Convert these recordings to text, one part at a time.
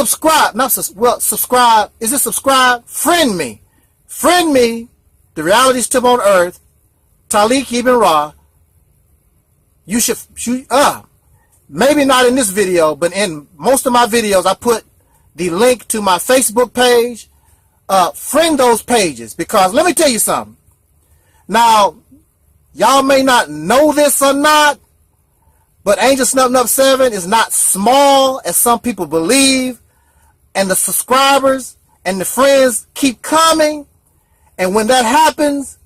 subscribe, subscribe, is it subscribe? Friend me. Friend me, the Reality's Temple on Earth, Taalik Ibn'rad. You should, maybe not in this video, but in most of my videos, I put the link to my Facebook page. Friend those pages, because let me tell you something. Now, y'all may not know this or not, but Angel Snubbing Up 7 is not small as some people believe, and the subscribers and the friends keep coming, and when that happens,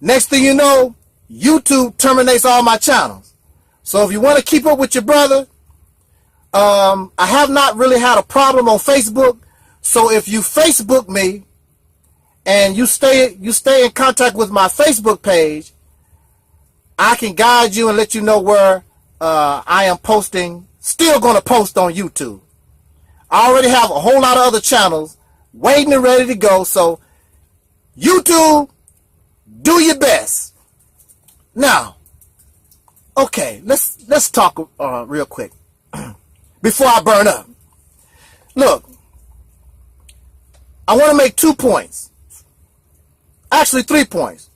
next thing you know, YouTube terminates all my channels. So if you want to keep up with your brother, I have not really had a problem on Facebook, so if you Facebook me and you stay in contact with my Facebook page, I can guide you and let you know where I am posting, still going to post on YouTube. I already have a whole lot of other channels waiting and ready to go, so YouTube, do your best. Now, okay, let's talk real quick before I burn up. Look, I want to make 2 points. Actually, 3 points.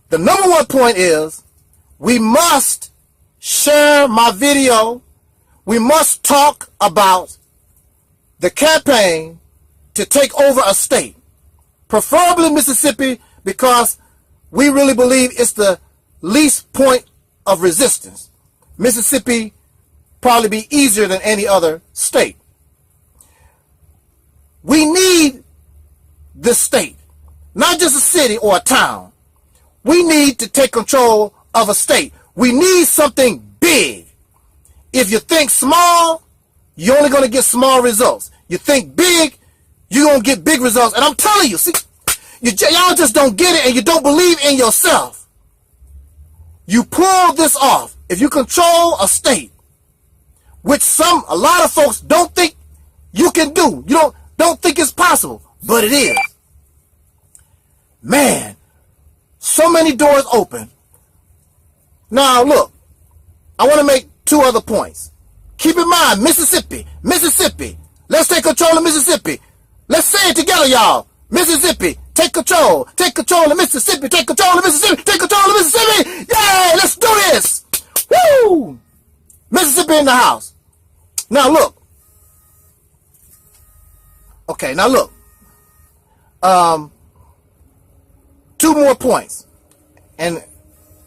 The number 1 point is we must share my video. We must talk about the campaign to take over a state, preferably Mississippi, because we really believe it's the least point of resistance. Mississippi probably be easier than any other state. We need this state, not just a city or a town. We need to take control of a state. We need something big. If you think small, you're only going to get small results. You think big, you're going to get big results. And I'm telling you, see, y'all just don't get it, and you don't believe in yourself. You pull this off. If you control a state, which a lot of folks don't think you can do. You don't think it's possible, but it is. Man, so many doors open. Now look, I want to make 2 other points. Keep in mind, Mississippi. Let's take control of Mississippi. Let's say it together, y'all. Mississippi, take control. Take control of Mississippi. Take control of Mississippi. Take control of Mississippi. Yay, let's do this. Woo! Mississippi in the house. Now look. Okay, now look. 2 more points. And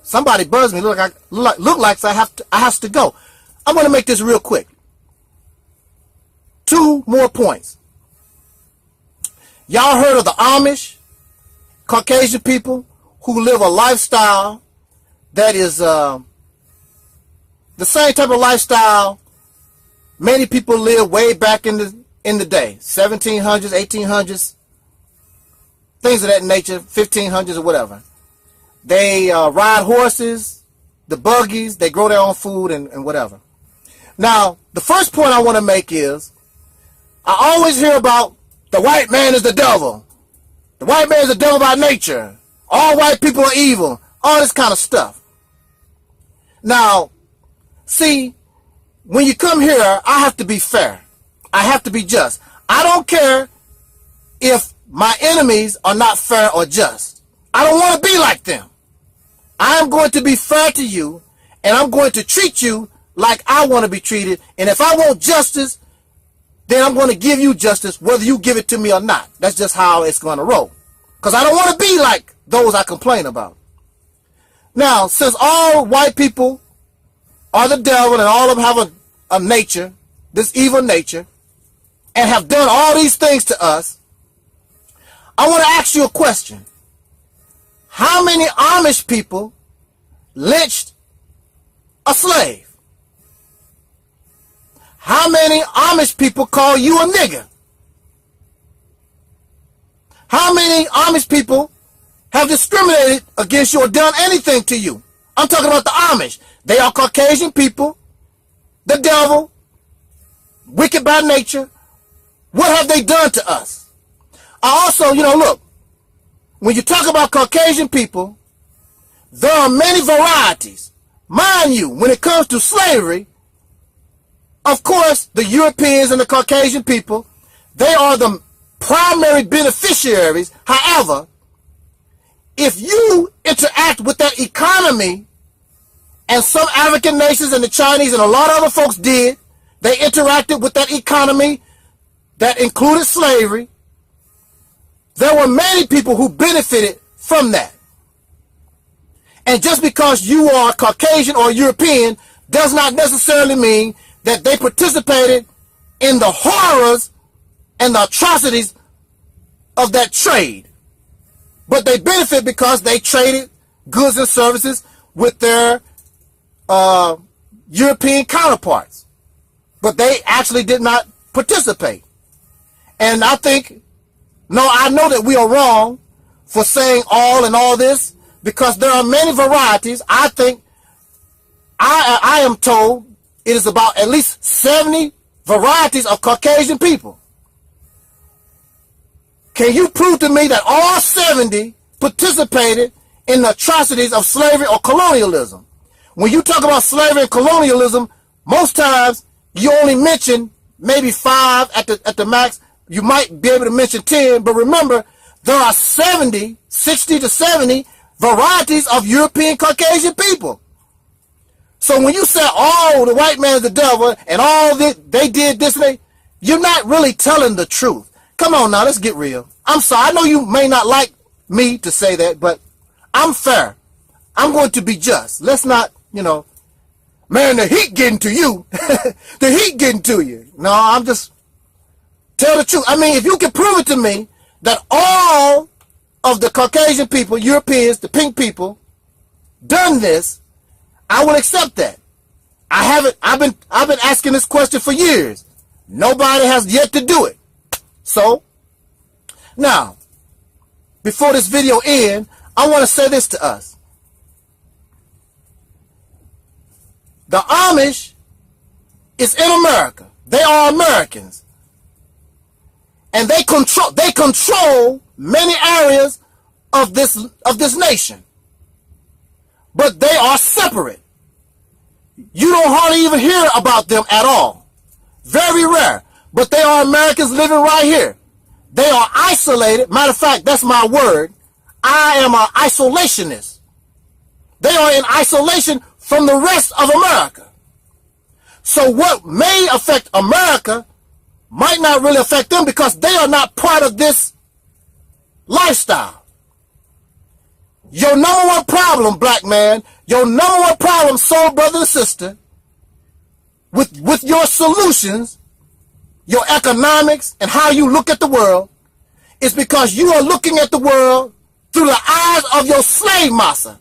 somebody buzzed me. Look like I have to go. I'm going to make this real quick. 2 more points. Y'all heard of the Amish, Caucasian people who live a lifestyle that is the same type of lifestyle many people live way back in the day, 1700s, 1800s, things of that nature, 1500s or whatever. They ride horses, the buggies, they grow their own food and whatever. Now, the first point I want to make is, I always hear about the white man is the devil. The white man is the devil by nature. All white people are evil. All this kind of stuff. Now, see, when you come here, I have to be fair. I have to be just. I don't care if my enemies are not fair or just. I don't want to be like them. I am going to be fair to you, and I'm going to treat you like I want to be treated. And if I want justice, then I'm going to give you justice whether you give it to me or not. That's just how it's going to roll. Because I don't want to be like those I complain about. Now, since all white people are the devil and all of them have a nature, this evil nature, and have done all these things to us, I want to ask you a question. How many Amish people lynched a slave? How many Amish people call you a nigger? How many Amish people have discriminated against you or done anything to you? I'm talking about the Amish. They are Caucasian people, the devil, wicked by nature. What have they done to us? I also, look, when you talk about Caucasian people, there are many varieties. Mind you, when it comes to slavery, of course, the Europeans and the Caucasian people, They are the primary beneficiaries. However, if you interact with that economy, and some African nations and the Chinese and a lot of other folks did, they interacted with that economy that included slavery, there were many people who benefited from that. And just because you are Caucasian or European does not necessarily mean that they participated in the horrors and the atrocities of that trade. But they benefit because they traded goods and services with their European counterparts. But they actually did not participate. And I know that we are wrong for saying all and all this, because there are many varieties. I think, I am told it is about at least 70 varieties of Caucasian people. Can you prove to me that all 70 participated in the atrocities of slavery or colonialism? When you talk about slavery and colonialism, most times you only mention maybe 5 at the max. You might be able to mention 10, but remember, there are 60 to 70 varieties of European Caucasian people. So when you say, oh, the white man is the devil, and all this, they did this and you're not really telling the truth. Come on now, let's get real. I'm sorry, I know you may not like me to say that, but I'm fair. I'm going to be just. Let's not, man, the heat getting to you. The heat getting to you. No, I'm just tell the truth. I mean, if you can prove it to me that all of the Caucasian people, Europeans, the pink people, done this, I will accept that. I've been asking this question for years. Nobody has yet to do it. So, now, before this video ends, I want to say this to us. The Amish is in America. They are Americans. And they control many areas of this nation. But they are separate. You don't hardly even hear about them at all. Very rare. But they are Americans living right here. They are isolated. Matter of fact, that's my word. I am an isolationist. They are in isolation from the rest of America. So what may affect America might not really affect them because they are not part of this lifestyle. Your number one problem, black man, your number one problem, soul brother and sister, with your solutions, your economics, and how you look at the world, is because you are looking at the world through the eyes of your slave master.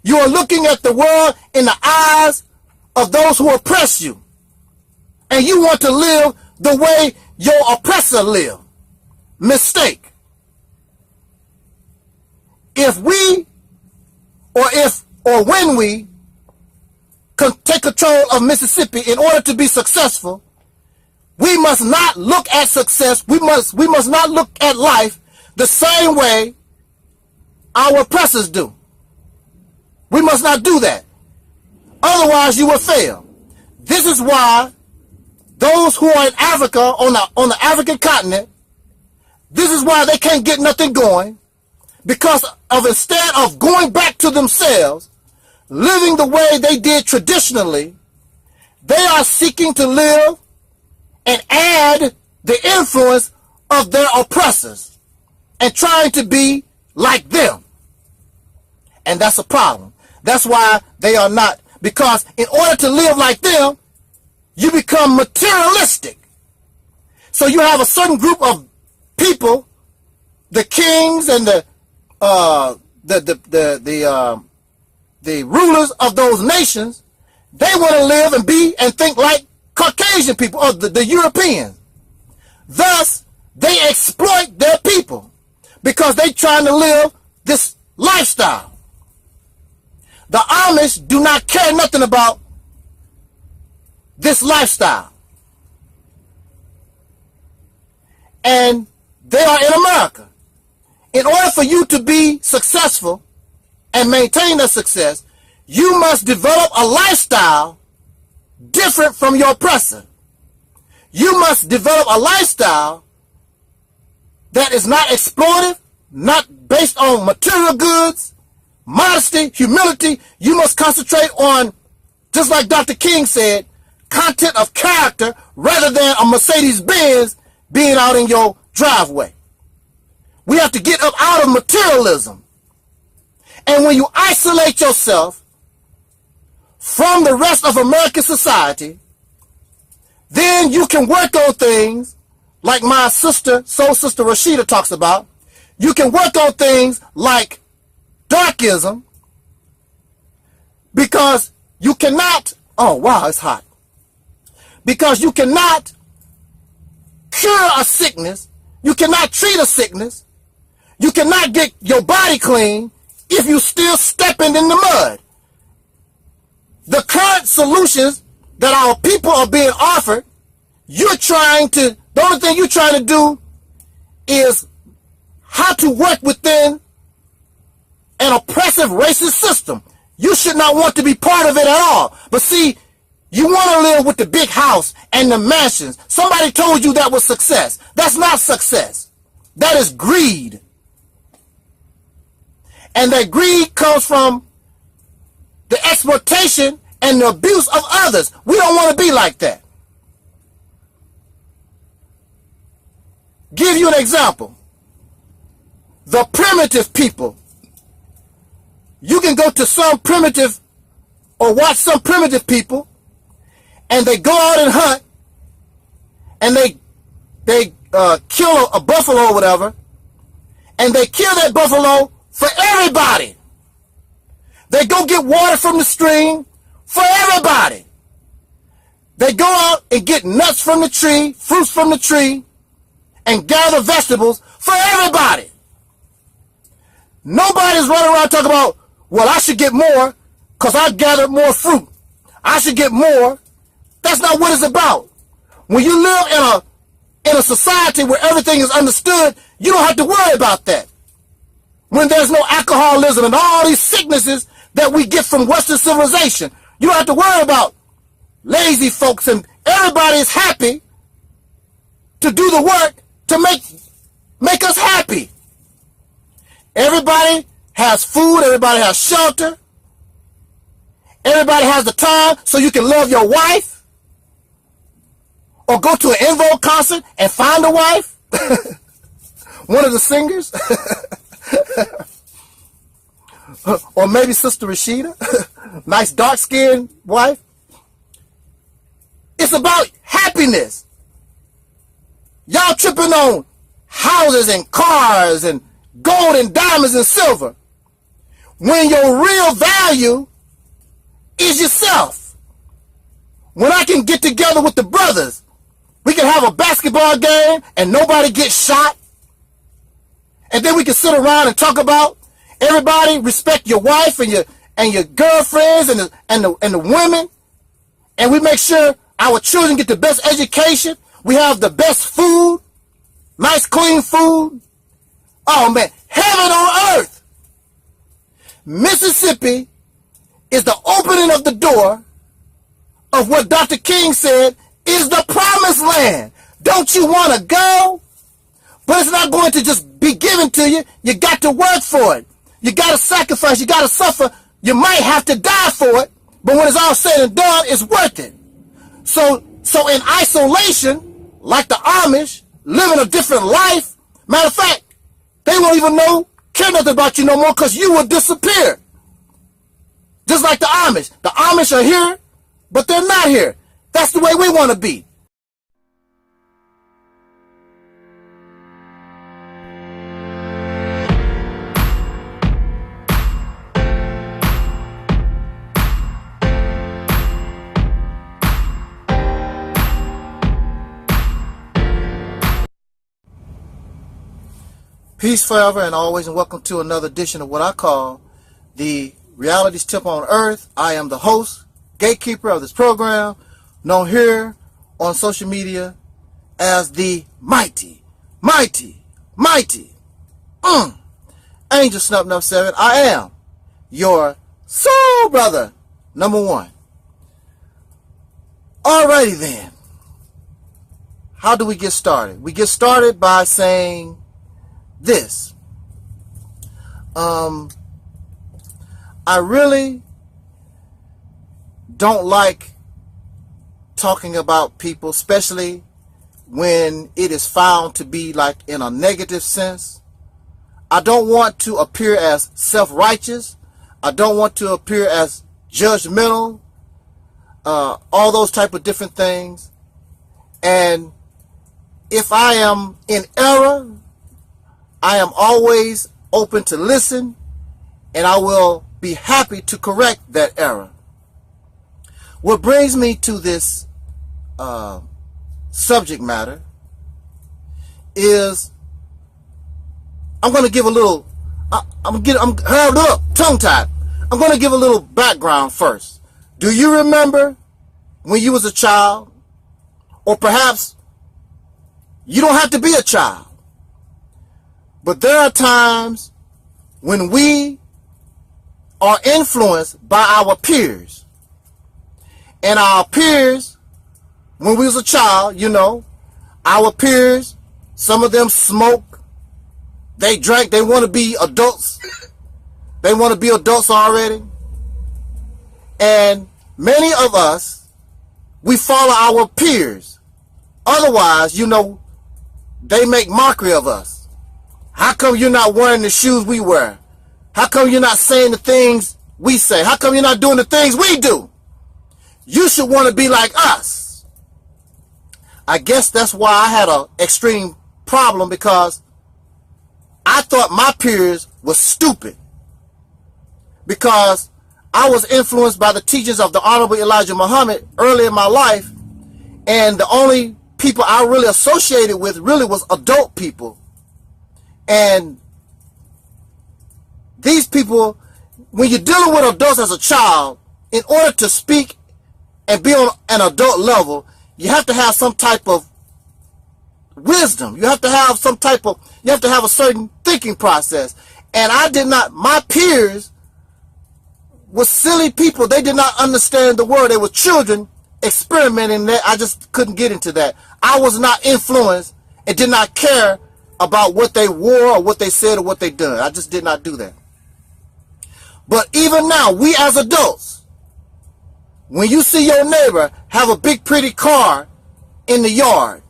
You are looking at the world in the eyes of those who oppress you. And you want to live the way your oppressor lived. Mistake. If we, or when we take control of Mississippi in order to be successful, we must not look at success, we must not look at life the same way our oppressors do. We must not do that. Otherwise, you will fail. This is why those who are in Africa, on the African continent, this is why they can't get nothing going, because of instead of going back to themselves, living the way they did traditionally, they are seeking to live and add the influence of their oppressors and trying to be like them. And that's a problem. That's why they are not. Because in order to live like them, you become materialistic. So you have a certain group of people, the kings and the rulers of those nations. They want to live and be and think like Caucasian people, or the Europeans. Thus, they exploit their people because they're trying to live this lifestyle. The Amish do not care nothing about this lifestyle. And they are in America. In order for you to be successful and maintain that success, you must develop a lifestyle different from your oppressor. You must develop a lifestyle that is not exploitive, not based on material goods, modesty, humility. You must concentrate on, just like Dr. King said, content of character rather than a Mercedes-Benz being out in your driveway. We have to get up out of materialism. And when you isolate yourself from the rest of American society, then you can work on things like my sister, soul sister Rashida talks about. You can work on things like darkism, because you cannot, oh wow, it's hot. Because you cannot cure a sickness, you cannot treat a sickness, you cannot get your body clean if you still stepping in the mud. The current solutions that our people are being offered, the only thing you're trying to do is how to work within an oppressive racist system. You should not want to be part of it at all. But see, you want to live with the big house and the mansions. Somebody told you that was success. That's not success. That is greed. And that greed comes from the exploitation and the abuse of others. We don't want to be like that. Give you an example. The primitive people. You can go to some primitive or watch some primitive people, and they go out and hunt, and they kill a buffalo or whatever, and they kill that buffalo for everybody. They go get water from the stream for everybody. They go out and get nuts from the tree, fruits from the tree, and gather vegetables for everybody. Nobody's running around talking about, well, I should get more because I gathered more fruit. I should get more. That's not what it's about. When you live in a society where everything is understood, you don't have to worry about that. When there's no alcoholism and all these sicknesses that we get from Western civilization, you don't have to worry about lazy folks, and everybody is happy to do the work to make us happy. Everybody has food, everybody has shelter, everybody has the time so you can love your wife, or go to an En Vogue concert and find a wife. One of the singers. Or maybe Sister Rashida. Nice dark-skinned wife. It's about happiness. Y'all tripping on houses and cars and gold and diamonds and silver, when your real value is yourself. When I can get together with the brothers, we can have a basketball game and nobody gets shot, and then we can sit around and talk about everybody respect your wife and your girlfriends and the women, and we make sure our children get the best education. We have the best food, nice clean food. Oh man, heaven on earth. Mississippi is the opening of the door of what Dr. King said is the promised land. Don't you want to go? But it's not going to just be given to you. You got to work for it. You got to sacrifice. You got to suffer. You might have to die for it. But when it's all said and done, it's worth it. So in isolation, like the Amish, living a different life, matter of fact, they won't even care nothing about you no more, because you will disappear. Just like the Amish. The Amish are here, but they're not here. That's the way we want to be. Peace forever and always, and welcome to another edition of what I call the Reality's Temple on Earth. I am the host, gatekeeper of this program, known here on social media as the mighty Angel Snub 7. I am your soul brother, number one. Alrighty then. How do we get started? We get started by saying this. I really don't like talking about people, especially when it is found to be like in a negative sense. I don't want to appear as self-righteous. I don't want to appear as judgmental, all those type of different things. And if I am in error, I am always open to listen, and I will be happy to correct that error. What brings me to this subject matter is I'm going to give a little, I'm tongue-tied. I'm going to give a little background first. Do you remember when you was a child? Or perhaps you don't have to be a child. But there are times when we are influenced by our peers. And our peers, when we was a child, you know, our peers, some of them smoke, they drink, they want to be adults. They want to be adults already. And many of us, we follow our peers. Otherwise, you know, they make mockery of us. How come you're not wearing the shoes we wear? How come you're not saying the things we say? How come you're not doing the things we do? You should want to be like us. I guess that's why I had an extreme problem, because I thought my peers were stupid, because I was influenced by the teachings of the Honorable Elijah Muhammad early in my life, and the only people I really associated with really was adult people. And these people, when you're dealing with adults as a child, in order to speak and be on an adult level, you have to have some type of wisdom. You have to have some type of, you have to have a certain thinking process. And I did not, my peers were silly people. They did not understand the word. They were children experimenting that. I just couldn't get into that. I was not influenced and did not care about what they wore or what they said or what they done. I just did not do that. But even now, we as adults, when you see your neighbor have a big pretty car in the yard,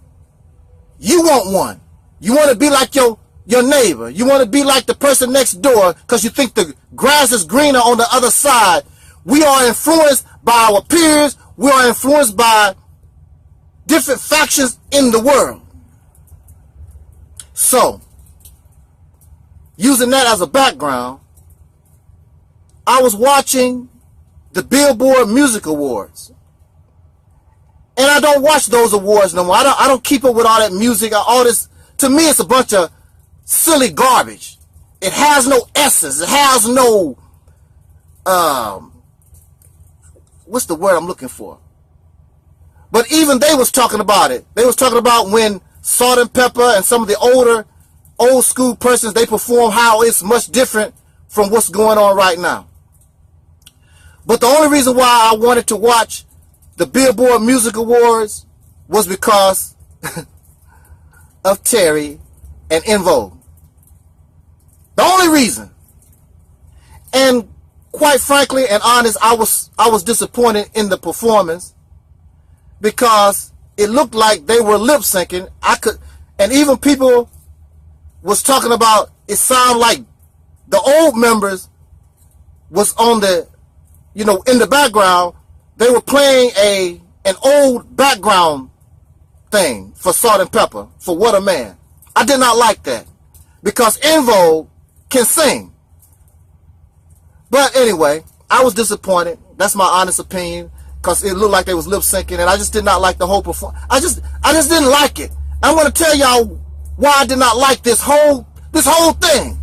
you want one. You want to be like your neighbor. You want to be like the person next door because you think the grass is greener on the other side. We are influenced by our peers. We are influenced by different factions in the world. So, using that as a background, I was watching the Billboard Music Awards. And I don't watch those awards no more. I don't keep up with all that music, all this. To me, it's a bunch of silly garbage. It has no essence. It has no, what's the word I'm looking for? But even they was talking about it. They was talking about when Salt and Pepper and some of the old school persons, they perform, how it's much different from what's going on right now. But the only reason why I wanted to watch the Billboard Music Awards was because of Terry and En Vogue. The only reason. And quite frankly and honest, I was disappointed in the performance, because it looked like they were lip syncing. And even people was talking about, it sounded like the old members was on the, you know, in the background. They were playing an old background thing for Salt and Pepper, for What a Man. I did not like that, because En Vogue can sing. But anyway, I was disappointed. That's my honest opinion, because it looked like they was lip syncing, and I just did not like the whole performance. I just didn't like it. I'm going to tell y'all why I did not like this whole thing.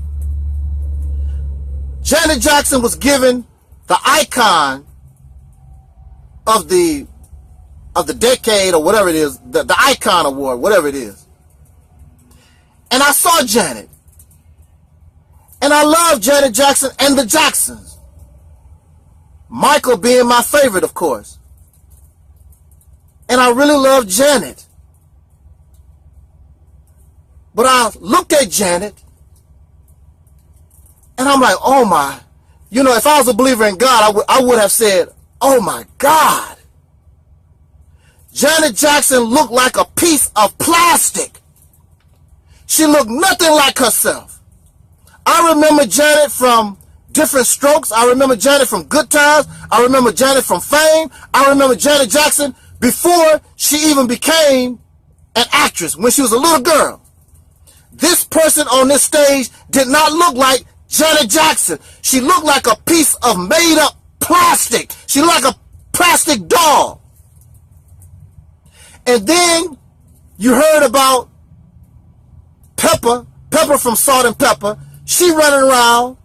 Janet Jackson was given the icon of the decade, or whatever it is, the icon award, whatever it is. And I saw Janet, and I love Janet Jackson and the Jacksons, Michael being my favorite, of course. And I really love Janet. But I looked at Janet And I'm like, oh my, you know, if I was a believer in God, I would have said, oh my God. Janet Jackson looked like a piece of plastic. She looked nothing like herself. I remember Janet from Different Strokes. I remember Janet from Good Times. I remember Janet from Fame. I remember Janet Jackson before she even became an actress, when she was a little girl. This person on this stage did not look like Janet Jackson. She looked like a piece of made up plastic. She looked like a plastic doll. And then you heard about Pepper from Salt and Pepper. She running around.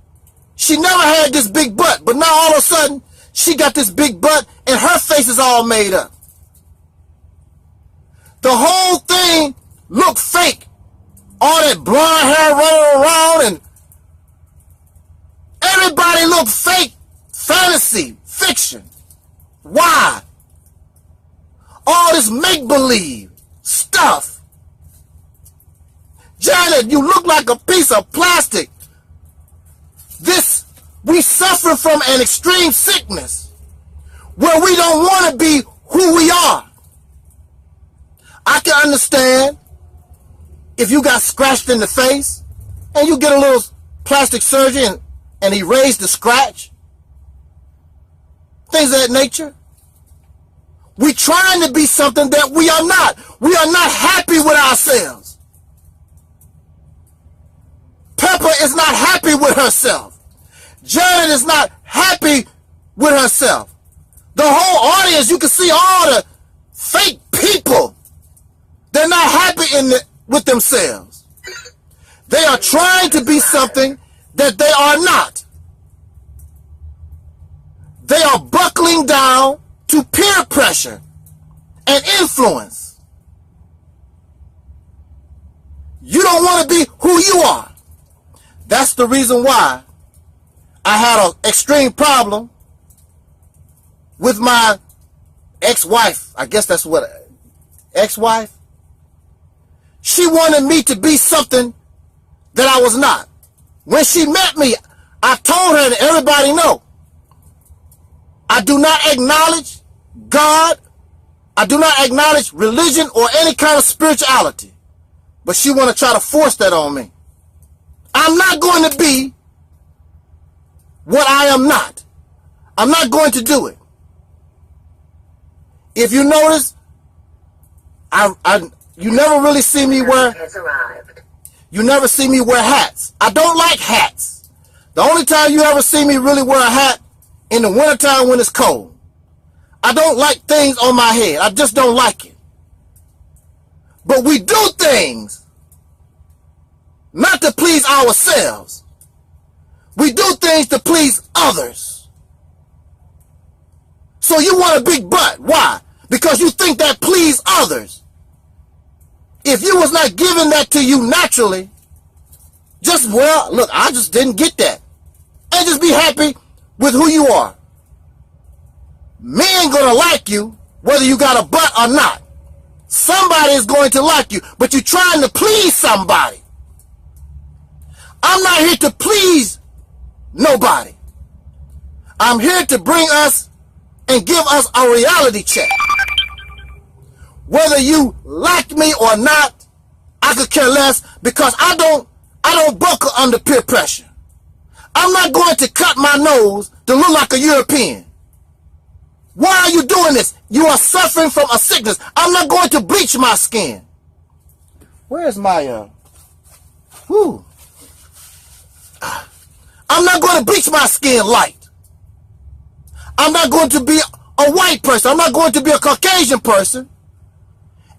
She never had this big butt, but now all of a sudden she got this big butt and her face is all made up. The whole thing looked fake. All that blonde hair running around and everybody looked fake. Fantasy, fiction. Why? All this make-believe stuff. Janet, you look like a piece of plastic. We suffer from an extreme sickness where we don't want to be who we are. I can understand if you got scratched in the face and you get a little plastic surgery and erase the scratch. Things of that nature. We're trying to be something that we are not. We are not happy with ourselves. Pepper is not happy with herself. Janet is not happy with herself. The whole audience, you can see all the fake people. They're not happy with themselves. They are trying to be something that they are not. They are buckling down to peer pressure and influence. You don't want to be who you are. That's the reason why I had an extreme problem with my ex-wife. I guess that's what, ex-wife? She wanted me to be something that I was not. When she met me, I told her, and everybody know, I do not acknowledge God. I do not acknowledge religion or any kind of spirituality. But she want to try to force that on me. I'm not going to be what I am not. I'm not going to do it. If you notice, you never really see me wear. You never see me wear hats. I don't like hats. The only time you ever see me really wear a hat in the wintertime when it's cold. I don't like things on my head. I just don't like it. But we do things not to please ourselves. We do things to please others. So you want a big butt. Why? Because you think that please others. If you was not giving that to you naturally, well, look, I just didn't get that. And just be happy with who you are. Men gonna like you whether you got a butt or not. Somebody is going to like you, but you're trying to please somebody. I'm not here to please nobody. I'm here to bring us and give us a reality check. Whether you like me or not, I could care less, because I don't buckle under peer pressure. I'm not going to cut my nose to look like a European. Why are you doing this? You are suffering from a sickness. I'm not going to bleach my skin. Where's my, I'm not going to bleach my skin light. I'm not going to be a white person. I'm not going to be a Caucasian person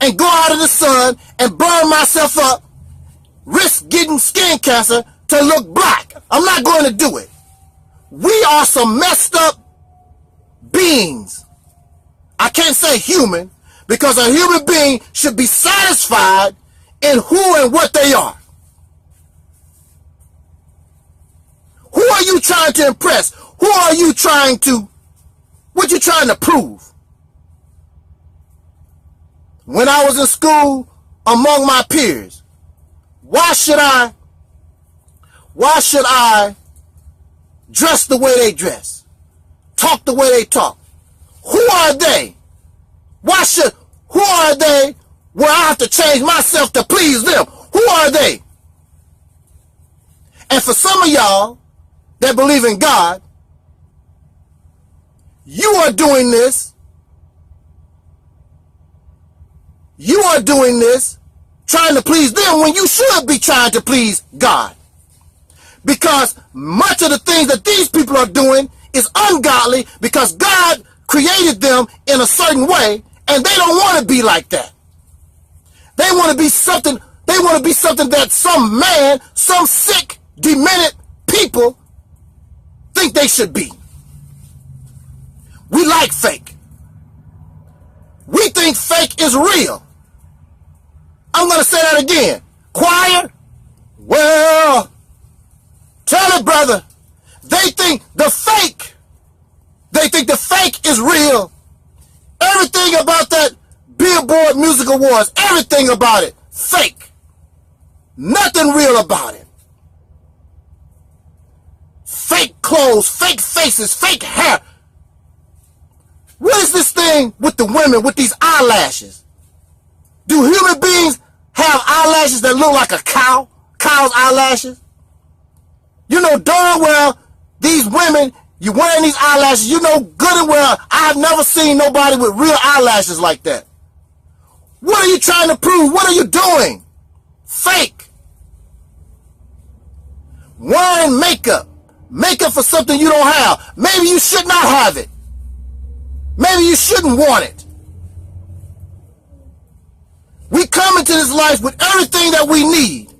and go out in the sun and burn myself up, risk getting skin cancer to look black. I'm not going to do it. We are some messed up beings. I can't say human, because a human being should be satisfied in who and what they are. Who are you trying to impress? Who are you trying to, what you trying to prove? When I was in school among my peers, why should I dress the way they dress, talk the way they talk. Who are they? Who are they where I have to change myself to please them? Who are they? And for some of y'all that believe in God, you are doing this. You are doing this trying to please them when you should be trying to please God. Because much of the things that these people are doing is ungodly because God created them in a certain way and they don't want to be like that. They want to be something, that some man, some sick, demented people think they should be. We like fake. We think fake is real. I'm going to say that again. Choir? Well, tell it, brother. They think the fake is real. Everything about that Billboard Music Awards, everything about it, fake. Nothing real about it. Fake clothes, fake faces, fake hair. What is this thing with the women with these eyelashes? Do human beings have eyelashes that look like a cow? Cow's eyelashes? You know darn well these women, you wearing these eyelashes, you know good and well I've never seen nobody with real eyelashes like that. What are you trying to prove? What are you doing? Fake. Wearing makeup. Makeup for something you don't have. Maybe you should not have it. Maybe you shouldn't want it. We come into this life with everything that we need.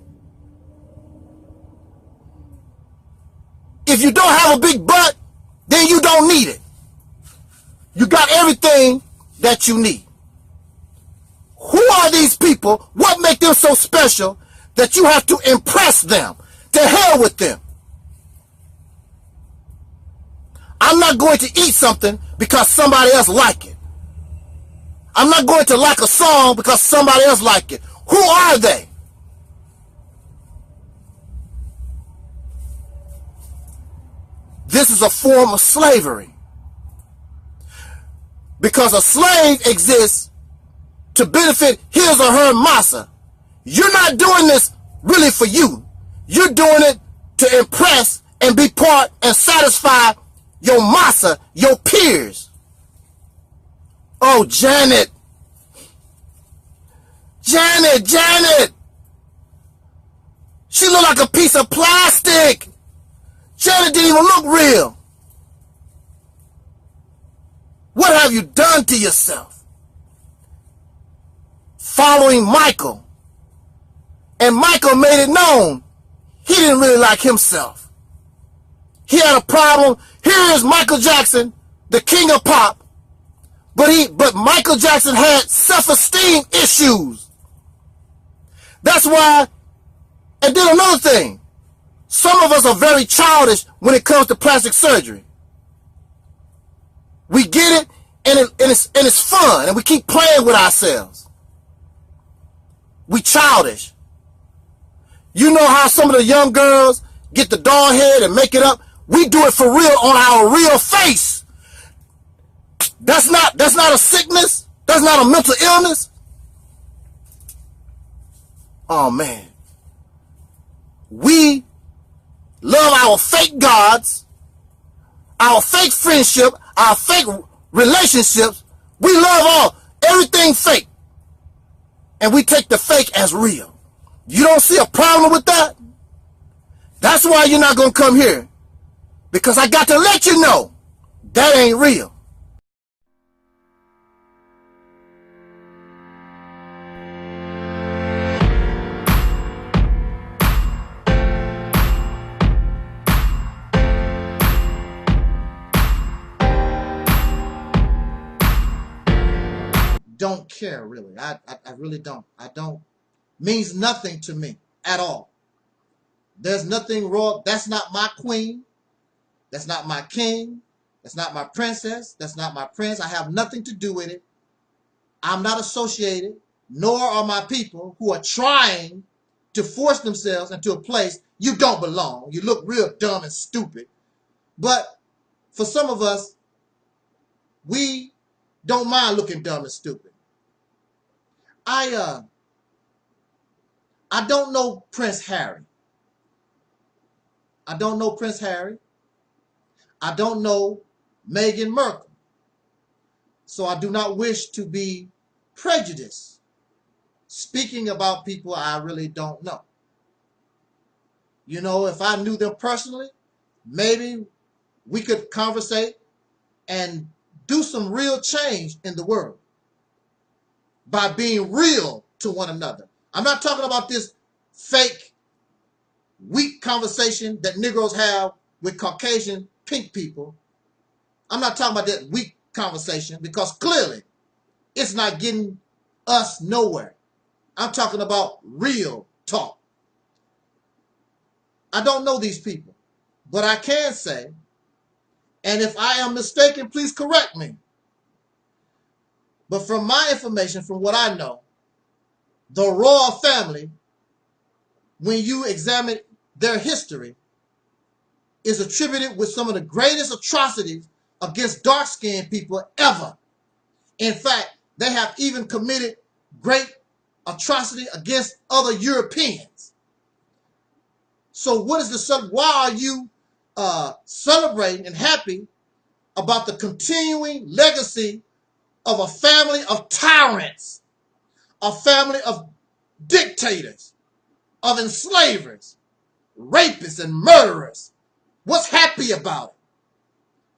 If you don't have a big butt, then you don't need it. You got everything that you need. Who are these people? What makes them so special that you have to impress them? To hell with them. I'm not going to eat something because somebody else like it. I'm not going to like a song because somebody else like it. Who are they? This is a form of slavery. Because a slave exists to benefit his or her massa. You're not doing this really for you. You're doing it to impress and be part and satisfy your massa, your peers. Oh, Janet. Janet. She looked like a piece of plastic. Janet didn't even look real. What have you done to yourself? Following Michael. And Michael made it known he didn't really like himself. He had a problem. Here is Michael Jackson, the king of pop. But Michael Jackson had self-esteem issues. That's why, and then another thing, some of us are very childish when it comes to plastic surgery. We get it, and it's fun, and we keep playing with ourselves. We childish. You know how some of the young girls get the doll head and make it up? We do it for real on our real face. That's not a sickness. That's not a mental illness. Oh man. We love our fake gods, our fake friendship, our fake relationships. We love everything fake. And we take the fake as real. You don't see a problem with that? That's why you're not going to come here. Because I got to let you know that ain't real. Don't care really. I really don't. I don't. Means nothing to me at all. There's nothing wrong. That's not my queen. That's not my king. That's not my princess. That's not my prince. I have nothing to do with it. I'm not associated, nor are my people who are trying to force themselves into a place you don't belong. You look real dumb and stupid. But for some of us, we don't mind looking dumb and stupid. I don't know Prince Harry. I don't know Prince Harry. I don't know Meghan Markle. So I do not wish to be prejudiced speaking about people I really don't know. You know, if I knew them personally, maybe we could conversate and do some real change in the world by being real to one another. I'm not talking about this fake, weak conversation that Negroes have with Caucasian pink people. I'm not talking about that weak conversation because clearly it's not getting us nowhere. I'm talking about real talk. I don't know these people, but I can say, and if I am mistaken, please correct me. But from my information, from what I know, the royal family, when you examine their history, is attributed with some of the greatest atrocities against dark-skinned people ever. In fact, they have even committed great atrocity against other Europeans. So what is the why are you celebrating and happy about the continuing legacy of a family of tyrants, a family of dictators, of enslavers, rapists, and murderers? What's happy about it?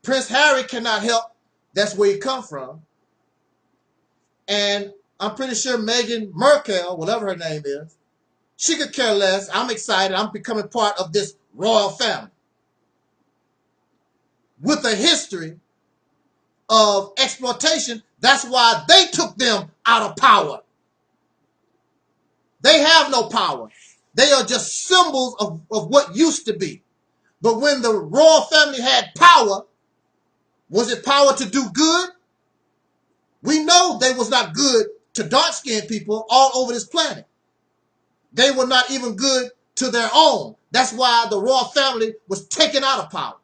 Prince Harry cannot help. That's where he come from. And I'm pretty sure Meghan Markle, whatever her name is, she could care less. I'm excited. I'm becoming part of this royal family with a history of exploitation. That's why they took them out of power. They have no power. They are just symbols of what used to be. But when the royal family had power, was it power to do good? We know they was not good to dark-skinned people all over this planet. They were not even good to their own. That's why the royal family was taken out of power.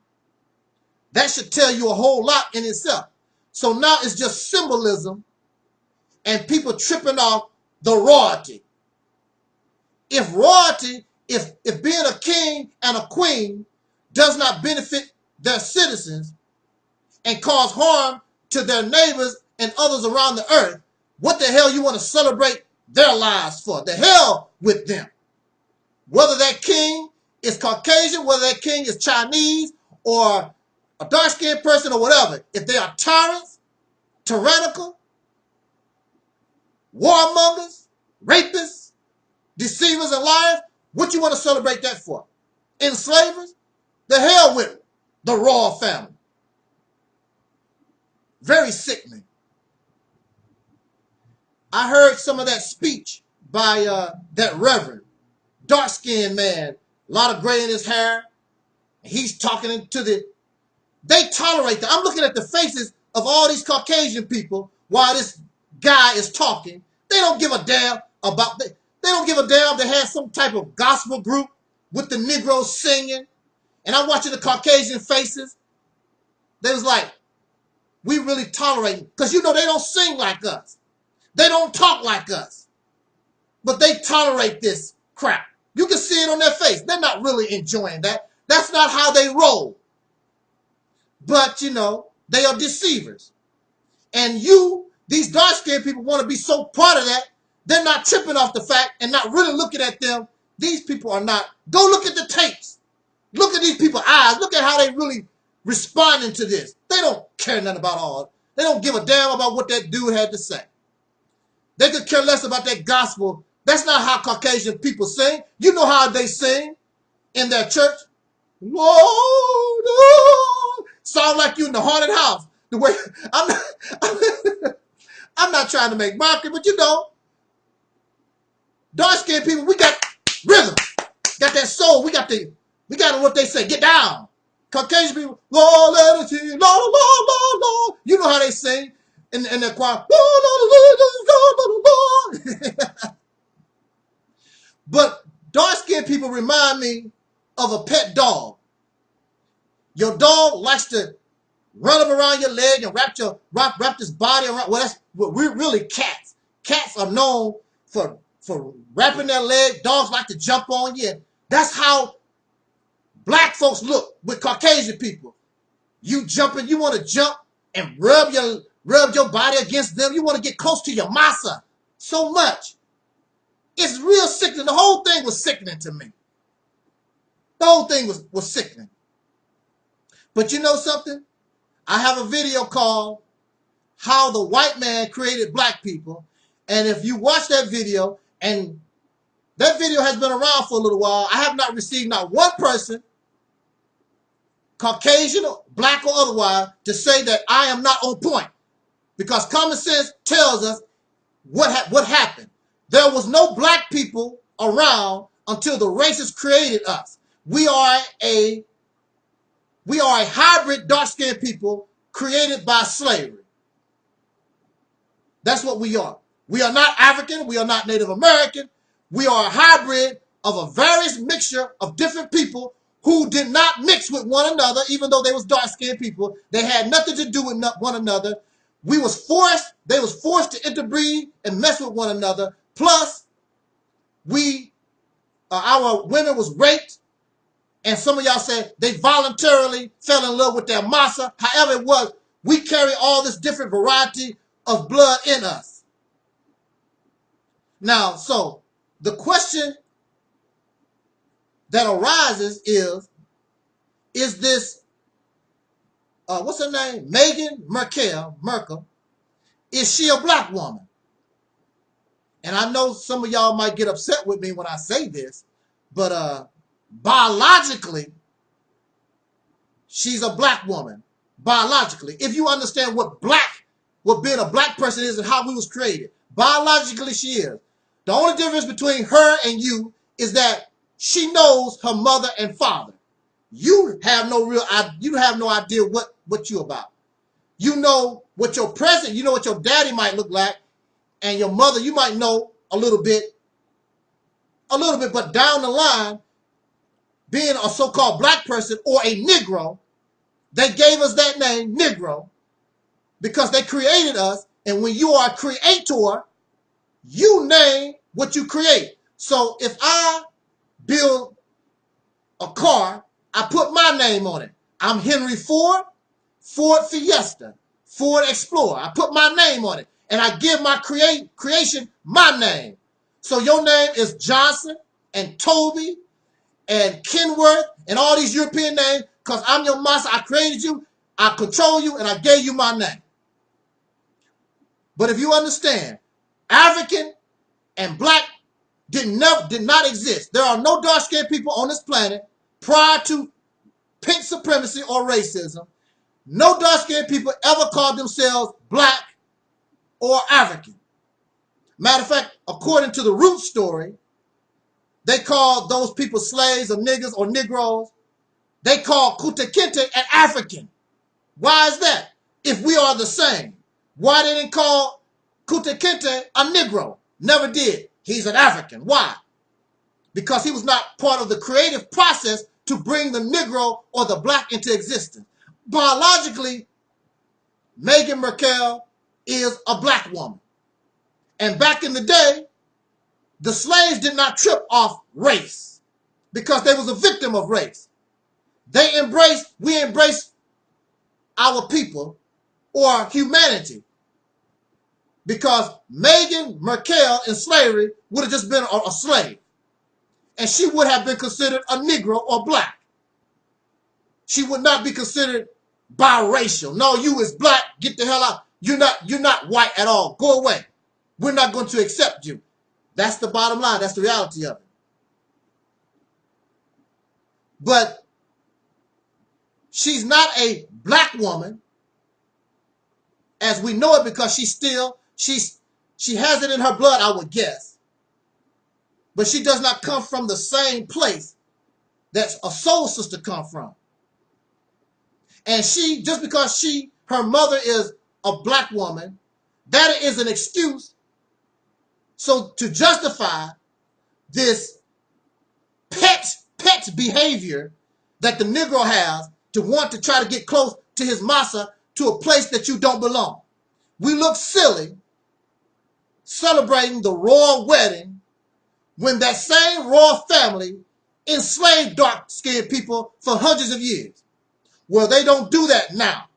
That should tell you a whole lot in itself. So now it's just symbolism and people tripping off the royalty. If royalty, if being a king and a queen does not benefit their citizens and cause harm to their neighbors and others around the earth, what the hell you want to celebrate their lives for? The hell with them. Whether that king is Caucasian, whether that king is Chinese or a dark-skinned person or whatever, if they are tyrants, tyrannical, warmongers, rapists, deceivers, and liars, what you want to celebrate that for? Enslavers? The hell with it. The royal family. Very sickening. I heard some of that speech by that reverend, dark-skinned man, a lot of gray in his hair. He's talking to the... They tolerate that. I'm looking at the faces of all these Caucasian people while this guy is talking. They don't give a damn about... They don't give a damn. They have some type of gospel group with the Negroes singing. And I'm watching the Caucasian faces. They was like, we really tolerate... Because you know they don't sing like us. They don't talk like us. But they tolerate this crap. You can see it on their face. They're not really enjoying that. That's not how they roll. But, you know, they are deceivers. And you, these dark-skinned people, want to be so part of that, they're not tripping off the fact and not really looking at them. These people are not. Go look at the tapes. Look at these people's eyes. Look at how they really responding to this. They don't care nothing about all. They don't give a damn about what that dude had to say. They could care less about that gospel. That's not how Caucasian people sing. You know how they sing in their church. Lord, oh. Sound like you in the haunted house. The way I'm not trying to make mockery, but you know, dark-skinned people, we got rhythm, got that soul. We got what they say. Get down. Caucasian people, Lord, let it Lord, Lord, Lord, Lord. You know how they sing in their choir. Lord, Lord, Lord, Lord, Lord. But dark-skinned people remind me of a pet dog. Your dog likes to run up around your leg and wrap this body around. Well, that's what we're really cats. Cats are known for wrapping their leg. Dogs like to jump on you. And that's how black folks look with Caucasian people. You jumping, you want to jump and rub your body against them. You want to get close to your masa so much. It's real sickening. The whole thing was sickening to me. The whole thing was sickening. But you know something? I have a video called How the White Man Created Black People. And if you watch that video, and that video has been around for a little while, I have not received not one person, Caucasian, black or otherwise, to say that I am not on point. Because common sense tells us what happened. There was no black people around until the racists created us. We are a hybrid dark-skinned people created by slavery. That's what we are. We are not African. We are not Native American. We are a hybrid of a various mixture of different people who did not mix with one another, even though they was dark-skinned people. They had nothing to do with one another. They was forced to interbreed and mess with one another. Plus, our women was raped. And some of y'all said they voluntarily fell in love with their masa. However it was, we carry all this different variety of blood in us. Now, so the question that arises is this, what's her name? Meghan Merkel, is she a black woman? And I know some of y'all might get upset with me when I say this, but biologically, she's a black woman. Biologically, if you understand what being a black person is and how we was created, biologically she is. The only difference between her and you is that she knows her mother and father. You have no idea what you about. You know what your present, you know what your daddy might look like, and your mother you might know a little bit, but down the line, being a so-called black person or a Negro, they gave us that name, Negro, because they created us. And when you are a creator, you name what you create. So if I build a car, I put my name on it. I'm Henry Ford, Ford Fiesta, Ford Explorer. I put my name on it. And I give my creation my name. So your name is Johnson and Toby and Kenworth and all these European names, because I'm your master. I created you, I control you, and I gave you my name. But if you understand, African and black did not exist. There are no dark-skinned people on this planet prior to pink supremacy or racism. No dark-skinned people ever called themselves black or African. Matter of fact, according to the root story, they called those people slaves or niggas or Negroes. They called Kunta Kinte an African. Why is that? If we are the same, why they didn't call Kunta Kinte a Negro? Never did. He's an African. Why? Because he was not part of the creative process to bring the Negro or the black into existence. Biologically, Meghan Merkel is a black woman. And back in the day, the slaves did not trip off race because they was a victim of race. We embrace our people or humanity, because Meghan Merkel in slavery would have just been a slave. And she would have been considered a Negro or black. She would not be considered biracial. No, you is black, get the hell out. You're not white at all. Go away. We're not going to accept you. That's the bottom line. That's the reality of it. But she's not a black woman as we know it, because she has it in her blood, I would guess. But she does not come from the same place that a soul sister come from. And just because her mother is a black woman, that is an excuse. So to justify this pet behavior that the Negro has, to want to try to get close to his massa, to a place that you don't belong. We look silly celebrating the royal wedding when that same royal family enslaved dark-skinned people for hundreds of years. Well, they don't do that now.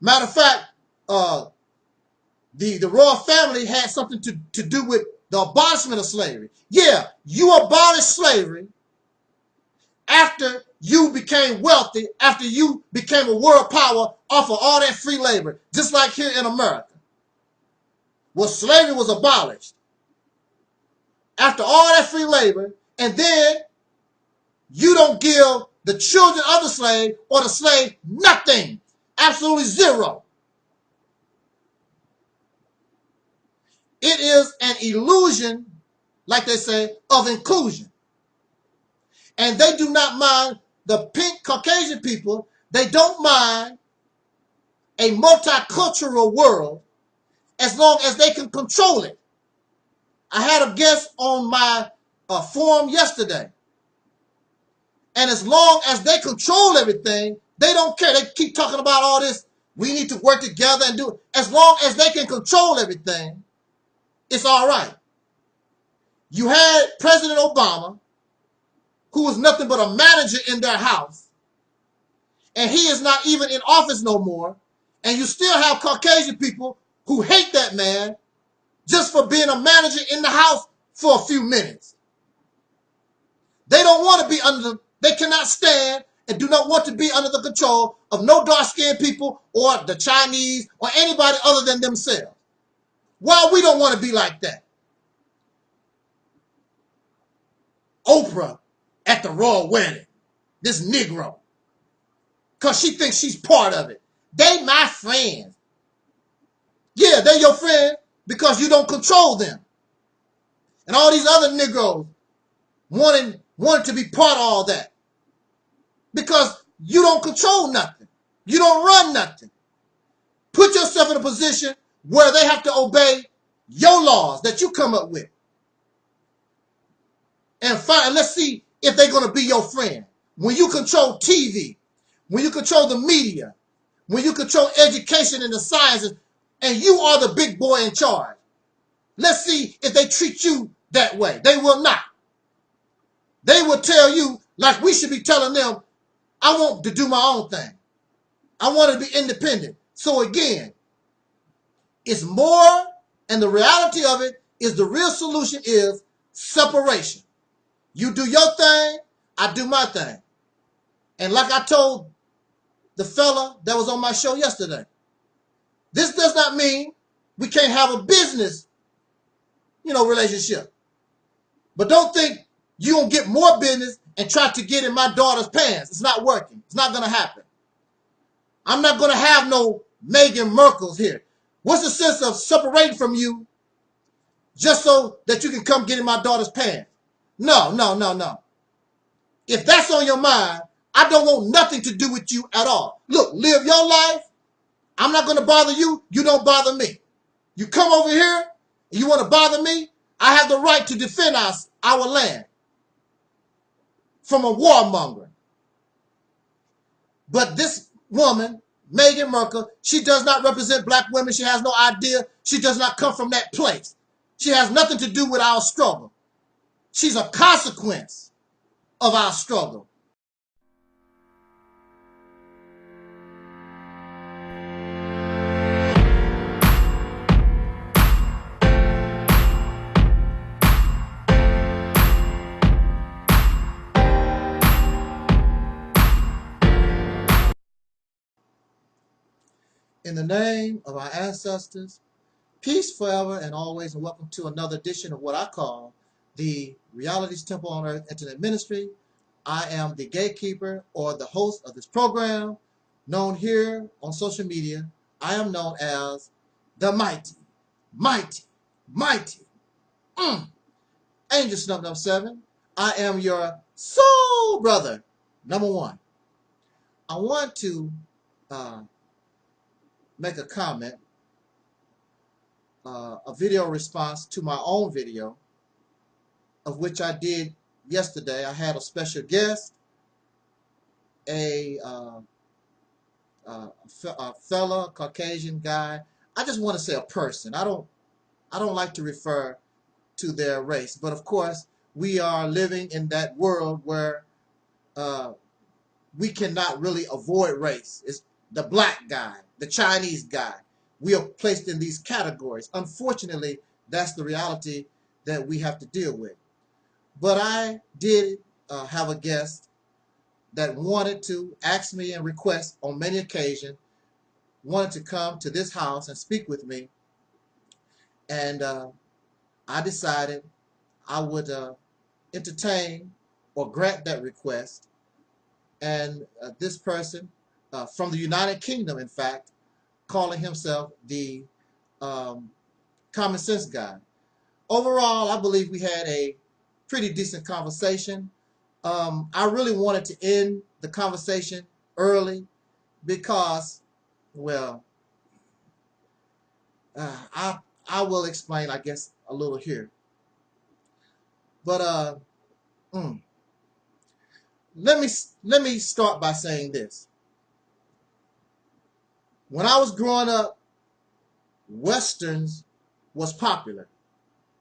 Matter of fact, the royal family had something to do with the abolishment of slavery. Yeah, you abolished slavery after you became wealthy, after you became a world power off of all that free labor, just like here in America. Well, slavery was abolished after all that free labor, and then you don't give the children of the slave or the slave nothing, absolutely zero. It is an illusion, like they say, of inclusion. And they do not mind, the pink Caucasian people, they don't mind a multicultural world as long as they can control it. I had a guest on my forum yesterday. And as long as they control everything, they don't care. They keep talking about all this, we need to work together and do it. As long as they can control everything, it's all right. You had President Obama, who was nothing but a manager in their house, and he is not even in office no more, and you still have Caucasian people who hate that man just for being a manager in the house for a few minutes. They don't want to be under, they cannot stand and do not want to be under the control of no dark-skinned people or the Chinese or anybody other than themselves. Why we don't want to be like that? Oprah at the royal wedding, this Negro, because she thinks she's part of it. They my friends. Yeah, they're your friend because you don't control them. And all these other Negroes wanting to be part of all that because you don't control nothing. You don't run nothing. Put yourself in a position where they have to obey your laws that you come up with. And let's see if they're going to be your friend. When you control TV, when you control the media, when you control education and the sciences, and you are the big boy in charge, let's see if they treat you that way. They will not. They will tell you, like we should be telling them, I want to do my own thing. I want to be independent. So again, it's more, and the reality of it is the real solution is separation. You do your thing, I do my thing. And like I told the fella that was on my show yesterday, this does not mean we can't have a business, relationship. But don't think you're going to get more business and try to get in my daughter's pants. It's not working. It's not going to happen. I'm not going to have no Meghan Merkels here. What's the sense of separating from you just so that you can come get in my daughter's pants? No. If that's on your mind, I don't want nothing to do with you at all. Look, live your life. I'm not going to bother you. You don't bother me. You come over here, and you want to bother me, I have the right to defend our land from a warmonger. But this woman, Meghan Merkel, she does not represent black women. She has no idea. She does not come from that place. She has nothing to do with our struggle. She's a consequence of our struggle. In the name of our ancestors, peace forever and always, and welcome to another edition of what I call the Reality's Temple on Earth Internet Ministry. I am the gatekeeper or the host of this program, known here on social media. I am known as the mighty Angel Snub 7. I am your soul brother, number one. I want to make a comment, a video response to my own video, of which I did yesterday. I had a special guest, a fella, Caucasian guy. I just want to say a person. I don't like to refer to their race, but of course we are living in that world where we cannot really avoid race. It's the black guy, the Chinese guy. We are placed in these categories. Unfortunately, that's the reality that we have to deal with. But I did have a guest that wanted to ask me and request on many occasions, wanted to come to this house and speak with me. And I decided I would entertain or grant that request. And this person from the United Kingdom, in fact, calling himself the common sense guy. Overall, I believe we had a pretty decent conversation. I really wanted to end the conversation early because, well, I will explain, I guess, a little here. But let me start by saying this. When I was growing up, Westerns was popular.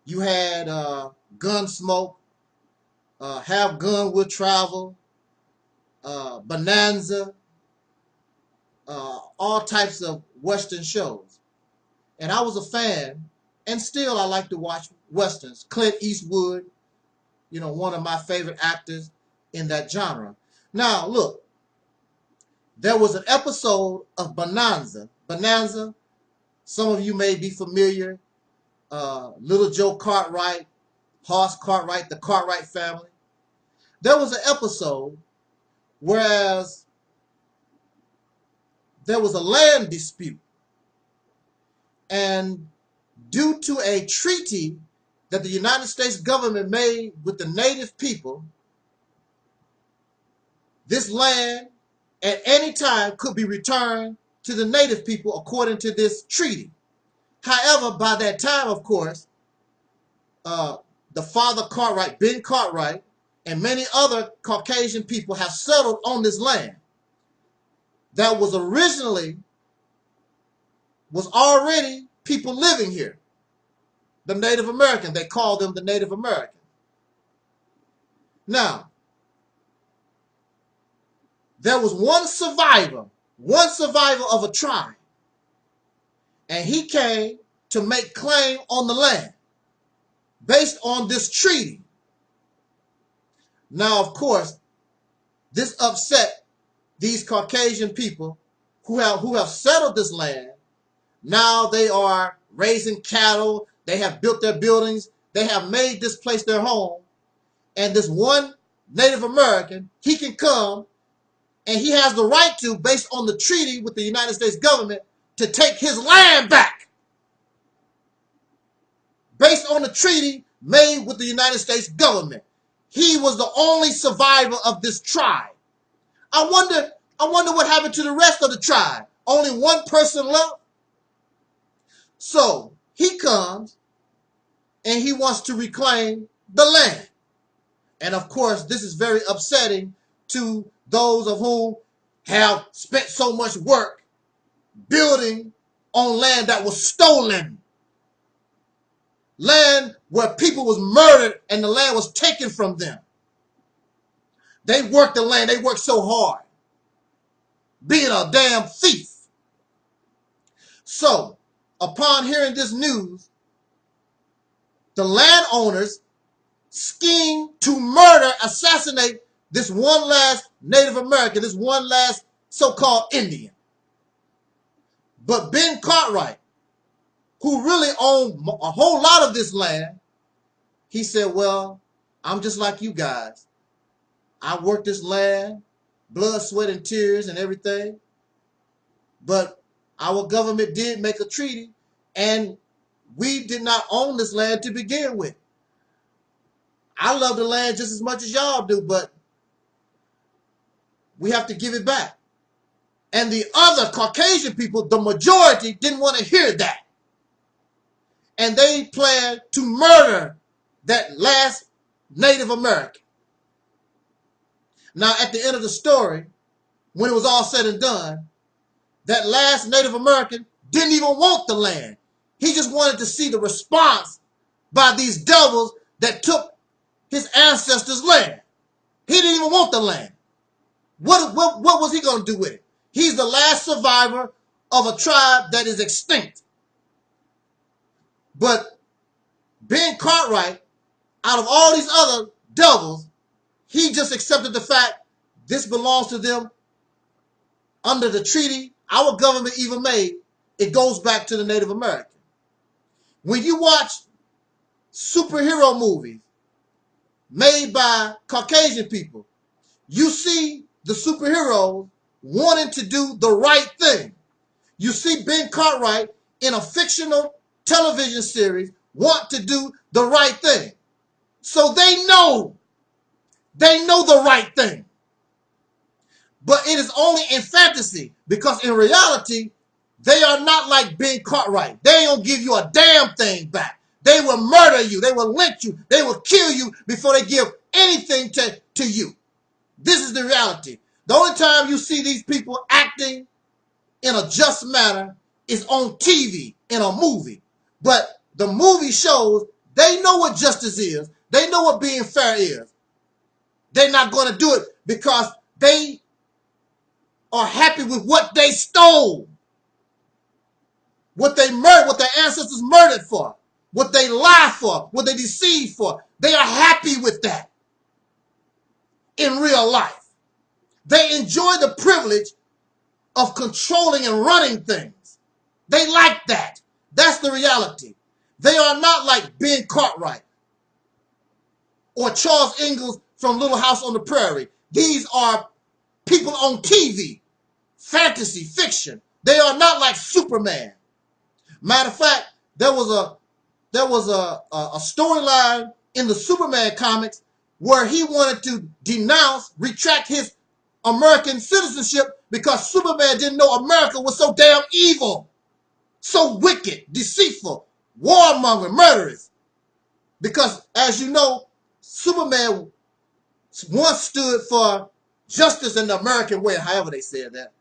You had Gunsmoke, Have Gun Will Travel, Bonanza, all types of Western shows. And I was a fan, and still I like to watch Westerns. Clint Eastwood, you know, one of my favorite actors in that genre. Now, look, there was an episode of Bonanza. Bonanza, some of you may be familiar. Little Joe Cartwright, Horace Cartwright, the Cartwright family. There was an episode whereas there was a land dispute. And due to a treaty that the United States government made with the native people, this land at any time could be returned to the native people according to this treaty. However, by that time, of course, the father Cartwright, Ben Cartwright, and many other Caucasian people have settled on this land that was already people living here. The Native American, they call them the Native American. Now, there was one survivor of a tribe, and he came to make claim on the land based on this treaty. Now, of course, this upset these Caucasian people who have settled this land. Now they are raising cattle. They have built their buildings. They have made this place their home. And this one Native American, he can come and he has the right to, based on the treaty with the United States government, to take his land back. Based on the treaty made with the United States government. He was the only survivor of this tribe. I wonder what happened to the rest of the tribe. Only one person left. So he comes and he wants to reclaim the land. And of course, this is very upsetting to those of whom have spent so much work building on land that was stolen. Land where people was murdered and the land was taken from them. They worked the land. They worked so hard. Being a damn thief. So, upon hearing this news, the landowners schemed to murder, assassinate this one last Native American, this one last so-called Indian. But Ben Cartwright, who really owned a whole lot of this land, he said, well, I'm just like you guys. I worked this land, blood, sweat, and tears and everything. But our government did make a treaty, and we did not own this land to begin with. I love the land just as much as y'all do, but we have to give it back. And the other Caucasian people, the majority, didn't want to hear that. And they planned to murder that last Native American. Now, at the end of the story, when it was all said and done, that last Native American didn't even want the land. He just wanted to see the response by these devils that took his ancestors' land. He didn't even want the land. What was he going to do with it? He's the last survivor of a tribe that is extinct. But Ben Cartwright, out of all these other devils, he just accepted the fact this belongs to them under the treaty our government even made. It goes back to the Native American. When you watch superhero movies made by Caucasian people, you see the superheroes wanting to do the right thing. You see Ben Cartwright in a fictional television series want to do the right thing. So they know the right thing. But it is only in fantasy, because in reality, they are not like Ben Cartwright. They don't give you a damn thing back. They will murder you. They will lynch you. They will kill you before they give anything to you. This is the reality. The only time you see these people acting in a just manner is on TV, in a movie. But the movie shows they know what justice is. They know what being fair is. They're not going to do it because they are happy with what they stole, what they murdered, what their ancestors murdered for, what they lied for, what they deceived for. They are happy with that in real life. They enjoy the privilege of controlling and running things. They like that. That's the reality. They are not like Ben Cartwright or Charles Ingalls from Little House on the Prairie. These are people on TV, fantasy, fiction. They are not like Superman. Matter of fact, there was a storyline in the Superman comics where he wanted to retract his American citizenship because Superman didn't know America was so damn evil, so wicked, deceitful, warmongering, murderous. Because, as you know, Superman once stood for justice in the American way, however they said that.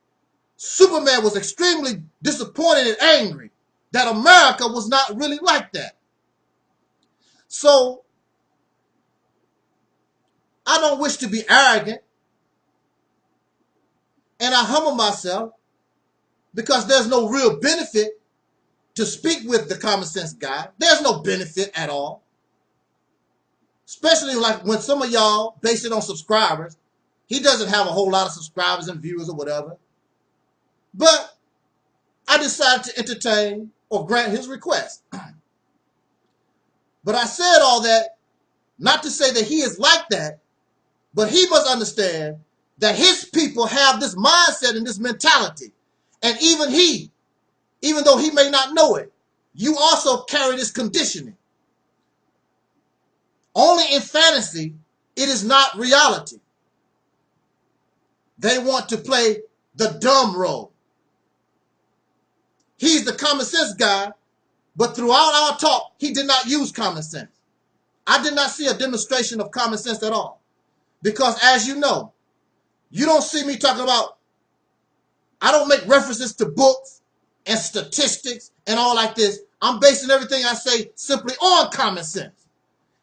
Superman was extremely disappointed and angry that America was not really like that. So, I don't wish to be arrogant, and I humble myself because there's no real benefit to speak with the common sense guy. There's no benefit at all. Especially like when some of y'all base it on subscribers. He doesn't have a whole lot of subscribers and viewers or whatever. But I decided to entertain or grant his request. But I said all that not to say that he is like that, but he must understand that his people have this mindset and this mentality. And even though he may not know it, you also carry this conditioning. Only in fantasy, it is not reality. They want to play the dumb role. He's the common sense guy, but throughout our talk, he did not use common sense. I did not see a demonstration of common sense at all. Because as you know, you don't see me talking about, I don't make references to books and statistics and all like this. I'm basing everything I say simply on common sense.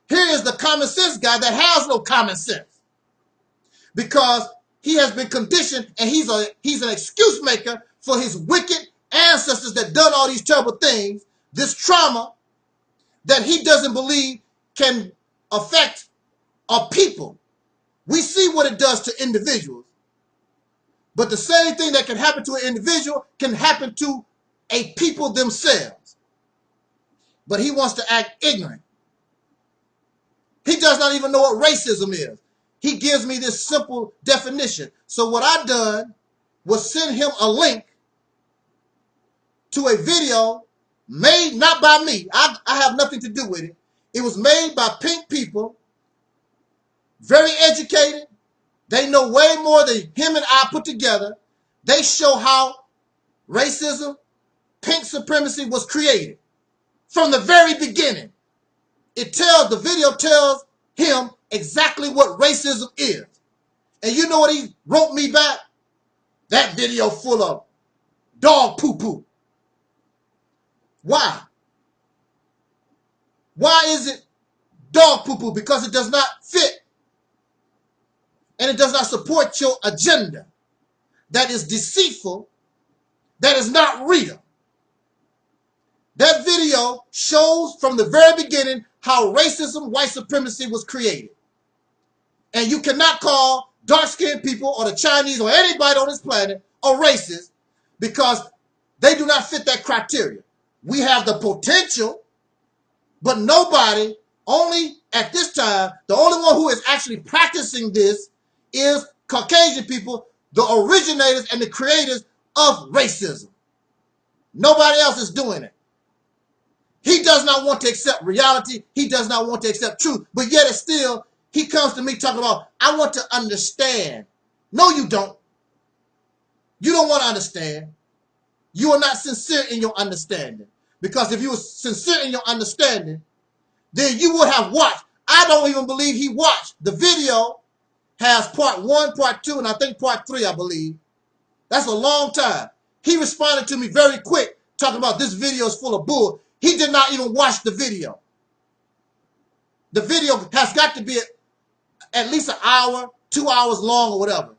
Here is the common sense guy that has no common sense. Because he has been conditioned and he's an excuse maker for his wicked ancestors that done all these terrible things, this trauma that he doesn't believe can affect a people. We see what it does to individuals. But the same thing that can happen to an individual can happen to a people themselves. But he wants to act ignorant. He does not even know what racism is. He gives me this simple definition. So what I done was send him a link to a video made not by me. I have nothing to do with it. It was made by pink people, very educated. They know way more than him and I put together. They show how racism, pink supremacy was created from the very beginning. The video tells him exactly what racism is. And you know what he wrote me back? That video full of dog poo-poo. Why? Why is it dog poo-poo? Because it does not fit and it does not support your agenda. That is deceitful. That is not real. That video shows from the very beginning how racism, white supremacy was created. And you cannot call dark-skinned people or the Chinese or anybody on this planet a racist because they do not fit that criteria. We have the potential, but nobody, only at this time, the only one who is actually practicing this is Caucasian people, the originators and the creators of racism. Nobody else is doing it. He does not want to accept reality. He does not want to accept truth. But yet it's still, he comes to me talking about, I want to understand. No, you don't. You don't want to understand. You are not sincere in your understanding. Because if you were sincere in your understanding, then you would have watched. I don't even believe he watched. The video has part 1, part 2, and I think part 3, I believe. That's a long time. He responded to me very quick, talking about this video is full of bull. He did not even watch the video. The video has got to be at least an hour, 2 hours long or whatever.